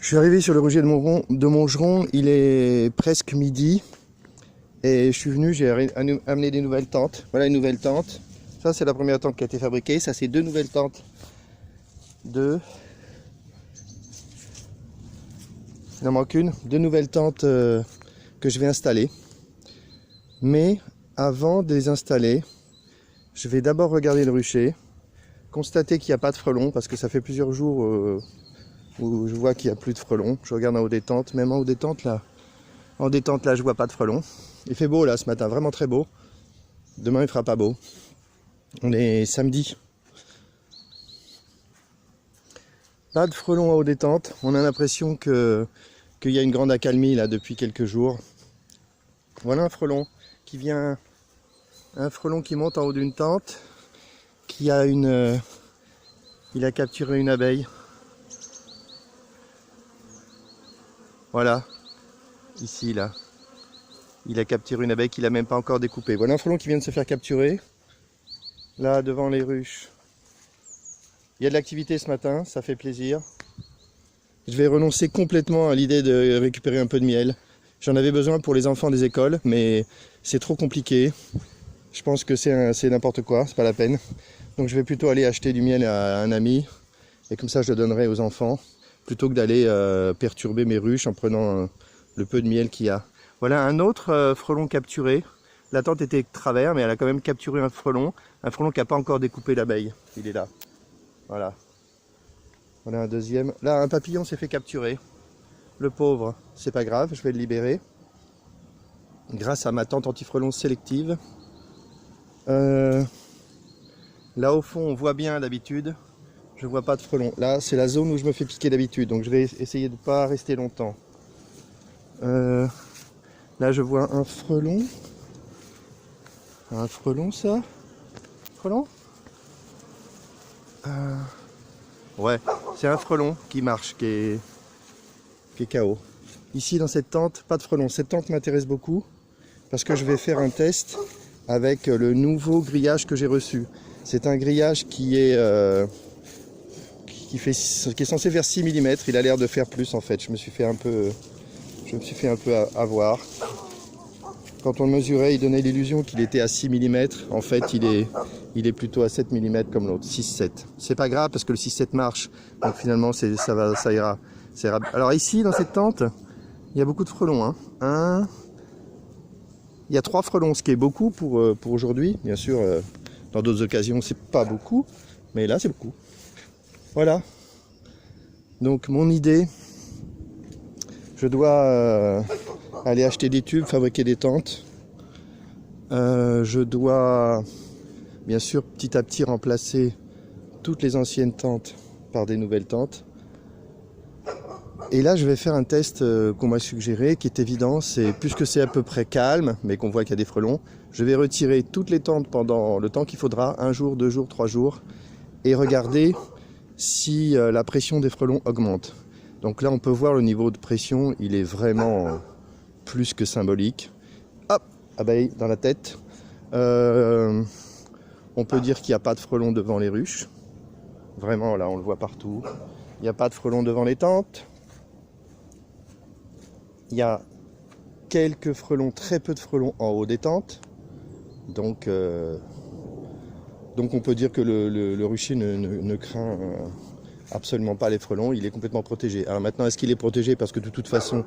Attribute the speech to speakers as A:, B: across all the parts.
A: Je suis arrivé sur le rucher de Montgeron, il est presque midi et je suis venu, j'ai amené des nouvelles tentes. Voilà une nouvelle tente. Ça c'est la première tente qui a été fabriquée, ça c'est deux nouvelles tentes. Il en manque une, deux nouvelles tentes que je vais installer. Mais avant de les installer, je vais d'abord regarder le rucher, constater qu'il n'y a pas de frelons parce que ça fait plusieurs jours où je vois qu'il n'y a plus de frelons. Je regarde en haut des tentes, même en haut des tentes là. En détente là je vois pas de frelons. Il fait beau là ce matin, vraiment très beau. Demain il fera pas beau. On est samedi. Pas de frelons en haut des tentes. On a l'impression qu'il y a une grande accalmie là depuis quelques jours. Voilà un frelon qui vient. Un frelon qui monte en haut d'une tente. Qui a une. Il a capturé une abeille. Voilà. Ici là. Il a capturé une abeille qu'il n'a même pas encore découpée. Voilà un frelon qui vient de se faire capturer. Là devant les ruches. Il y a de l'activité ce matin, ça fait plaisir. Je vais renoncer complètement à l'idée de récupérer un peu de miel. J'en avais besoin pour les enfants des écoles, mais c'est trop compliqué. Je pense que c'est n'importe quoi, c'est pas la peine. Donc je vais plutôt aller acheter du miel à un ami. Et comme ça je le donnerai aux enfants. Plutôt que d'aller perturber mes ruches en prenant le peu de miel qu'il y a. Voilà un autre frelon capturé. La tente était de travers, mais elle a quand même capturé un frelon qui n'a pas encore découpé l'abeille. Il est là. Voilà. Voilà un deuxième. Là, un papillon s'est fait capturer. Le pauvre, c'est pas grave, je vais le libérer. Grâce à ma tente anti-frelon sélective. Là au fond, on voit bien d'habitude. Je vois pas de frelons. Là, c'est la zone où je me fais piquer d'habitude, donc je vais essayer de ne pas rester longtemps. Là, je vois un frelon. Un frelon, ça? Frelon? Ouais, c'est un frelon qui marche, qui est KO. Ici, dans cette tente, pas de frelon. Cette tente m'intéresse beaucoup parce que je vais faire un test avec le nouveau grillage que j'ai reçu. C'est un grillage qui est censé faire 6 mm, il a l'air de faire plus en fait. Je me suis fait un peu avoir. Quand on le mesurait, il donnait l'illusion qu'il était à 6 mm. En fait, il est plutôt à 7 mm comme l'autre, 6-7. C'est pas grave parce que le 6-7 marche. Donc finalement, ça ira. Alors ici, dans cette tente, il y a beaucoup de frelons. Il y a 3 frelons, ce qui est beaucoup pour aujourd'hui. Bien sûr, dans d'autres occasions, c'est pas beaucoup. Mais là, c'est beaucoup. Voilà. Donc mon idée, je dois aller acheter des tubes, fabriquer des tentes. Je dois bien sûr petit à petit remplacer toutes les anciennes tentes par des nouvelles tentes. Et là je vais faire un test qu'on m'a suggéré, qui est évident, c'est puisque c'est à peu près calme, mais qu'on voit qu'il y a des frelons, je vais retirer toutes les tentes pendant le temps qu'il faudra, 1 jour, 2 jours, 3 jours, et regarder si la pression des frelons augmente. Donc là on peut voir le niveau de pression, il est vraiment plus que symbolique. Hop, abeille dans la tête. On peut dire qu'il n'y a pas de frelons devant les ruches. Vraiment là on le voit partout. Il n'y a pas de frelons devant les tentes. Il y a quelques frelons, très peu de frelons en haut des tentes. Donc on peut dire que le rucher ne craint absolument pas les frelons, il est complètement protégé. Alors maintenant, est-ce qu'il est protégé parce que de toute façon,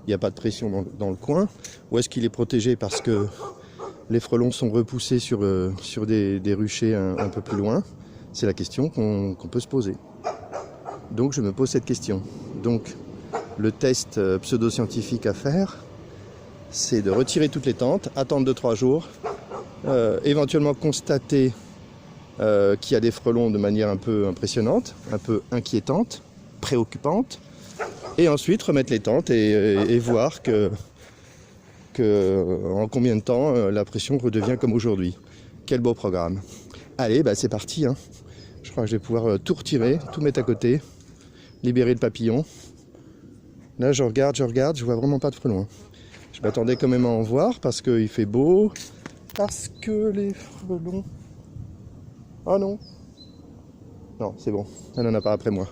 A: il n'y a pas de pression dans le coin? Ou est-ce qu'il est protégé parce que les frelons sont repoussés sur des ruchers un peu plus loin? C'est la question qu'on peut se poser. Donc je me pose cette question. Donc le test pseudo-scientifique à faire, c'est de retirer toutes les tentes, attendre 2-3 jours, éventuellement constater qu'il y a des frelons de manière un peu impressionnante, un peu inquiétante, préoccupante, et ensuite remettre les tentes et voir en combien de temps la pression redevient comme aujourd'hui. Quel beau programme. Allez, bah c'est parti. Je crois que je vais pouvoir tout retirer, tout mettre à côté, libérer le papillon. Là je regarde, je vois vraiment pas de frelons. Je m'attendais quand même à en voir parce qu'il fait beau, parce que les frelons... Oh non. Non, c'est bon, elle n'en a pas après moi.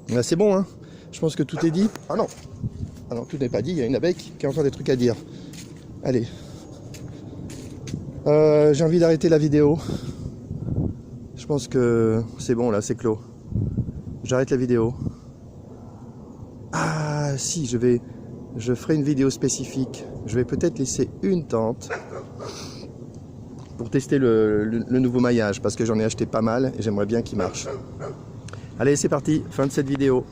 A: Là, c'est bon, hein. Je pense que tout est dit. Ah non. Ah non, tout n'est pas dit. Il y a une abeille qui a encore des trucs à dire. Allez. J'ai envie d'arrêter la vidéo. Je pense que c'est bon, là, c'est clos. J'arrête la vidéo. Ah, si, je ferai une vidéo spécifique. Je vais peut-être laisser une tente pour tester le nouveau maillage, parce que j'en ai acheté pas mal et j'aimerais bien qu'il marche. Allez, c'est parti, fin de cette vidéo.